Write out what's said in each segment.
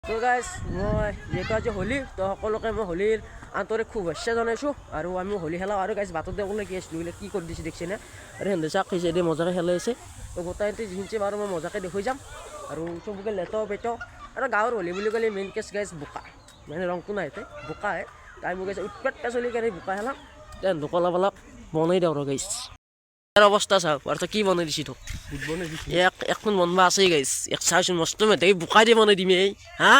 তো গাইজ মই যিহেতু আজি হোলী তো সকলোকে মই হোলীৰ আন্তৰিক শুভেচ্ছা জনাইছোঁ আৰু আমি হোলী খেলাওঁ আৰু গাইজ বাটত দেখিলে কি আছিলোঁ কি কৰি দিছে দেখিছে নে আৰু সেন্দে চাক হৈছে দে মজাকে খেলাই আছে তো গোটাইতে যিখিনি বাৰু মই মজাকে দেখুৱাই যাম আৰু চবকে লেতো পেটো আৰু গাঁৱৰ হোলী বুলি ক'লে মেইন কেছ গাইজ বোকা মানে ৰংটো নাই বোকাহে তাই মোক গাইছে উৎপাতকৈ চলি কেনে বোকা খেলাম তেন অলপ অলপ বনাই দিওঁ আৰু গাইজ অৱস্থা চাওক আৰু কি বনাই দিছি তোক এখন বনবা আছেই গাইছ এক চাওচোন মস্ত মেথে বোকাই দি বনাই দিম এই হা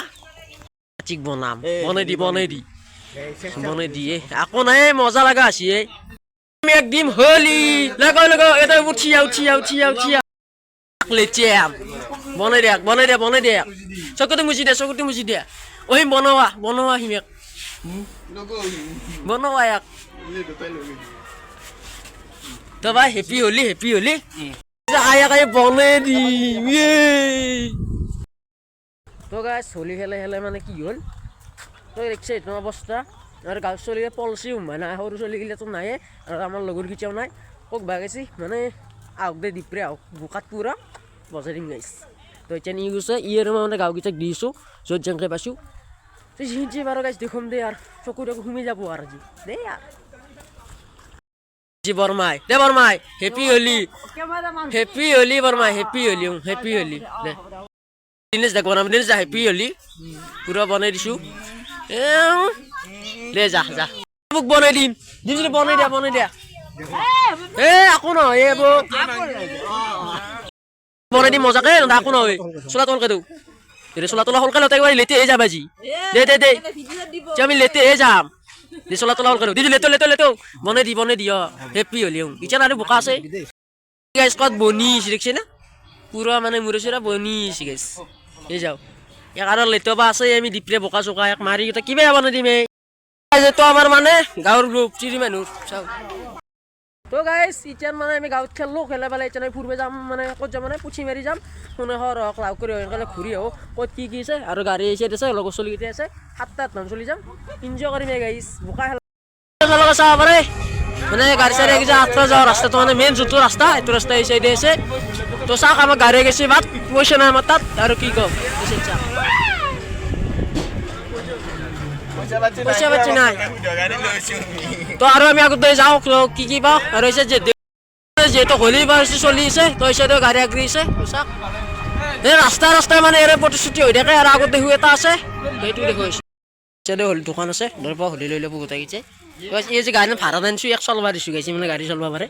ঠিক বনাম বনাই দিয়ে আকৌ নাই মজা লগা আছি আমি একদিন হোলি লগো এটা উঠিয়া লেচিয়াম বনাই দে চকুটো মুচি দে ওই বনোৱা হিমেক বনোৱা এক তো ভাই হেপি হোলি আয়া কাই বনে দি তো গাইছ হোলি খেলে মানে কি হ'ল তো দেখছে এইটো অৱস্থা আৰু গাঁৱৰ চলিৰে পলচি সোমাই নাই সৰু চলিগিলাতো নায়ে আৰু আমাৰ লগৰ কেতিয়াও নাই কক বাগেছি মানে আহক দে দিপৰে আহক বোকাত পুৰা বজাই দিম গাইছ তো এতিয়া নি গৈছে ই আৰু মানে গাঁওকেইটাক দিছোঁ য'ত যেনেকৈ পাইছোঁ তো যিখিনি বাৰু গাইছ দেখুৱাম দে আৰু চকু সোমাই যাব আৰু আজি দেই আৰু বৰমাই হেপি হোলি বৰমাই হেপি হোলি দে দিনেশ দা বনাম দিনেশ দা হেপি হোলি পুৰা বনাই দিছোঁ দে যা মোক বনাই দিম বনাই দিয়া আকৌ নহয় বনাই দিম মজাকে আকৌ নহয় চোলা তলকে দিওঁ চোলা তোলা সোনকালে একেবাৰে লেতে যাম আজি দে আমি লেতে যাম দি চলা তোলা হ'ল দিদি লেতো বনাই দি হেপি হ'লি এতিয়া আৰু বোকা আছে গাইছ ক'ত বনিছে দেখিছে না পুৰা মানে মূৰে চূৰা বনিছে গাইছ এই যাওঁ ইয়াক আৰু লেতো বা আছে আমি দিপৰে বোকা চোকা ইয়াক মাৰি কিবা বনাই দিম এইটো আমাৰ মানে গাঁৱৰ গ্ৰুপ চিৰি মানুহ চাওঁ তো গাইছ এতিয়া মানে আমি গাঁৱত খেলোঁ খেলাই পেলাই এতিয়া ফুৰিব যাম মানে ক'ত যাম মানে পুঠি মাৰি যাম শুনে হওক লাভ কৰি সোনকালে ঘূৰি আহোঁ ক'ত কি আছে আৰু গাড়ী আছে লগৰ চলিকেইটা আছে 7-8 মান চলি যাম এনজয় কৰিম গাইছ বোকা খেলা চাব পাৰে মানে গাড়ী চাড়ী যা আঠটা যাওঁ ৰাস্তাটো মানে মেইন যোনটো ৰাস্তা এইটো ৰাস্তা এই চাইডে আছে তো চাওক আমাৰ গাড়ী গেছে বাট পইচা নাই আমাৰ তাত আৰু কি ক'ম পইচা পাতি নাই তো আৰু আমি আগতে যাওঁ কি পাওঁ আৰু যিহেতু হোলী চলি আছে তো এইচাইডেও গাড়ী আগৰিছে চাওক এই ৰাস্তাই মানে এৰে প্ৰতিশ্ৰুতি হৈ থাকে আৰু আগত দেখো এটা আছে সেইটো দেখুৱাইছে এইচাইডে হোলী দোকান আছে ধৰ পৰা হোলী লৈ ল'ব গোটাই গেছে এই যে গাড়ী ভাড়া আনিছোঁ এক চলবা দিছোঁ গাইছে মানে গাড়ী চলবা পাৰে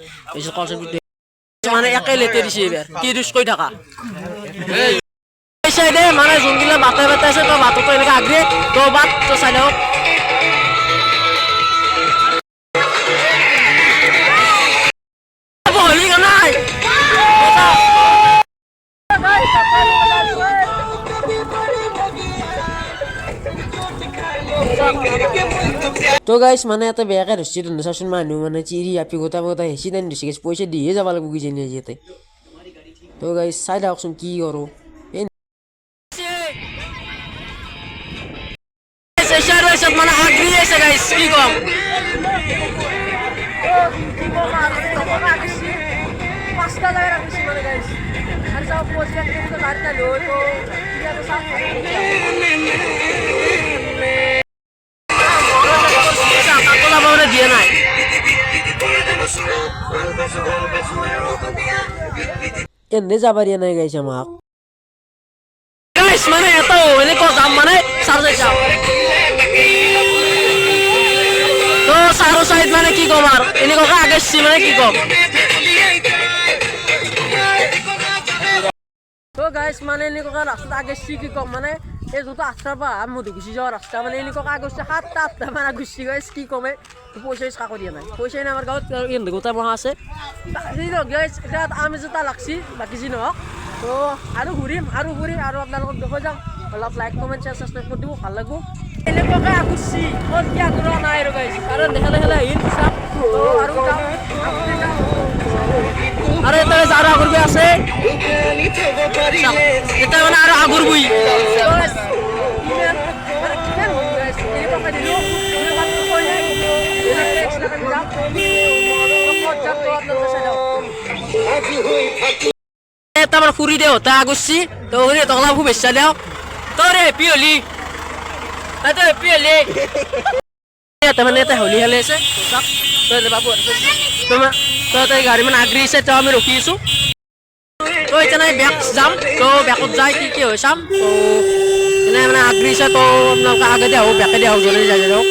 মানে একে লেতে দিছে এইবাৰ কি দুচ কৈ থাকা এই চাইডে মানে যোনবিলাক বাটে আছে তো বাটতো এনেকৈ আগৰে তো বাট তো চাই লওক হোলী নাই তো গাইছ মানে এটা বেয়াকে ধৰিছে চাচোন মানুহ মানে চিৰি আপি গোটা হেঁচি টানি ধৰিছে গাইছ পইচা দিয়ে যাব লাগিব কিজানি ইয়াতে তো গাইছ চাই থাকচোন কি কৰোঁ মানে আগৰি আছে গাইছ কি ক'ম পাঁচটা জায়গায় রাখছি মানে গাইস আর যাও পৌঁছে কিন্তু গাড়িটা লই তো ইয়াতে সাথ দিয়ে নাই এনে যাবার নাই গাইস আমাক গাইস মানে এত এনেকুৱা যাম মানে চাৰ্জে যাও তো চাৰো সাইড মানে কি কম আৰ এনেকুৱা আগেছি মানে কি কম তো গাইছ মানে এনেকুৱা ৰাস্তা আগেছি কি কম মানে এই যোনটো 8টাৰ পৰা মধু গুচি যোৱা ৰাস্তা মানে এনেকুৱা আগেছি 7-8টা মানে গুচি গাইছ কি কমে পইচা কাকো দিয়া নাই পইচা নাই আমাৰ গাঁৱত গোটা মহা আছে গাইছ এটা আমি যেটা লাগছি বাকী যি নহওক তো আৰু ঘূৰিম আৰু আপোনালোকক দেখুৱাই যাম অলপ লাইক কমেণ্ট শ্বেয়াৰ ছাবস্ক্ৰাইব কৰি দিব ভাল লাগিব এনেকুৱাকৈ আগুচি ক'ত কি আগ্ৰহ নাই আৰু গাইছ কাৰণ দেখালে আহিল আৰু এটা যারা আগরবি আছে এটা মানে আর আগরবি এটা আমার ফুরি দেও তা আগসি তো ওরে তকলা খুব বেশা দেও তোৰে হেপী হলি তই হেপী হলি এটা মানে এটা হলি খেলি আছে তই বাবু তই গাড়ী মানে আগ্ৰি আছে তই আমি ৰখি আছো তো এতিয়া বেক যাম তো বেকত যাই কি হয় চাম তো এনে মানে আগ্ৰি আছে তো আপোনালোকে আগে দিয়ে আহক বেকে দিয়ে আহক জলদি যাই যাওক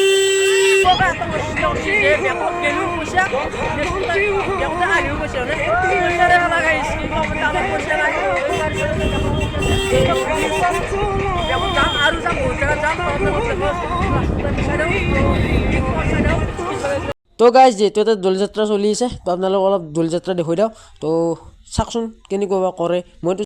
তো গাইজ যেহেতু এটা দোলযাত্ৰা চলি আছে তো আপোনালোক অলপ দোলযাত্ৰা দেখুৱাই দিওঁ তো চাওকচোন কেনেকুৱা কৰে মইতো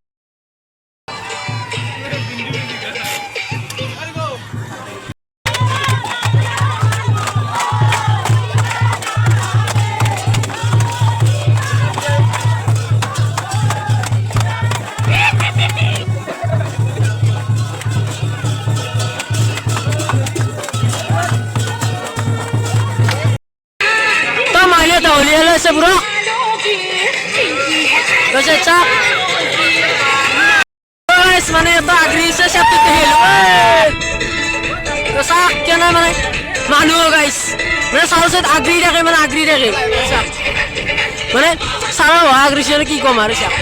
holi halo se bro Dosa cak guys mana itu agri se siap itu helo dosa kena mana manu guys mana salah set agri deh mana agri deh mana salah wah agri sih ki ko mare siap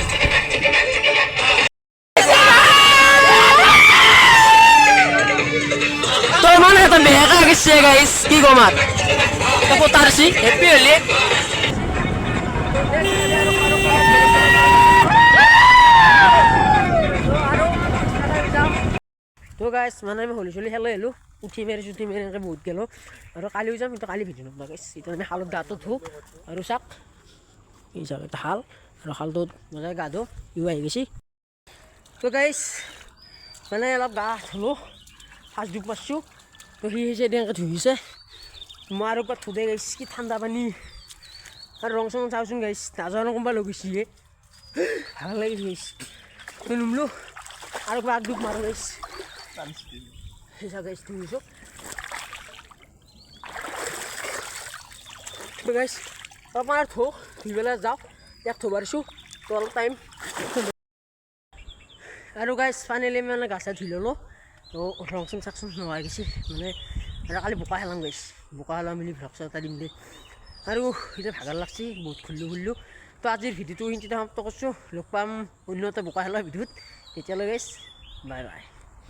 to mana itu mega guys ki ko mar putar sih happy holi তো guys মানে আমি হলি চলি খেলো এলো উঠি মেৰি এনেকৈ বহুত গেলো আৰু কালিও যাম কিন্তু কালি ভিডিঅ' নবনাওঁ গাইজ এতিয়া আমি শালত গাটো ধুওঁ আৰু চাওক এই চাওক এটা শাল আৰু শালটোত মজাই গা ধুওঁ ইও আহি গৈছে তো গাইজ মানে অলপ গা ধুলোঁ ফাৰ্ষ্ট ডুব মাৰিছোঁ তো সি হৈছে এনেকৈ ধুইছে মই আৰু ক'ৰবাত ধুতে গাইছ কি ঠাণ্ডা পানী আৰু ৰং চং চাওঁচোন গাইছ নাজানো কোনোবা লৈ গৈছে ভাল লাগিছে গাইছ তো নুমলোঁ আৰু কিবা ডুব মাৰোঁ গাইছ গাইছ ধুইছোঁ গাইছ অলপমান আৰু ধুওঁ ধুই পেলাই যাওঁ ইয়াক থ'ব পাৰিছোঁ তো অলপ টাইম আৰু গাইছ ফাইনেলি মানে গা চা ধুই ল'লোঁ তো ৰং চং চাকচোন নোহোৱা গৈছে মানে আৰু কালি বোকা খেলাম গাইছ বোকা খেলা মিলি ভ্লগ এটা দিম দে আৰু এতিয়া ভাগৰ লাগছে বহুত খুলিলোঁ তো আজিৰ ভিডিঅ'টো সমাপ্ত কৰিছোঁ লগ পাম অন্য এটা বোকা খেলা ভিডিঅ'ত তেতিয়ালৈ গাইছ বাই বাই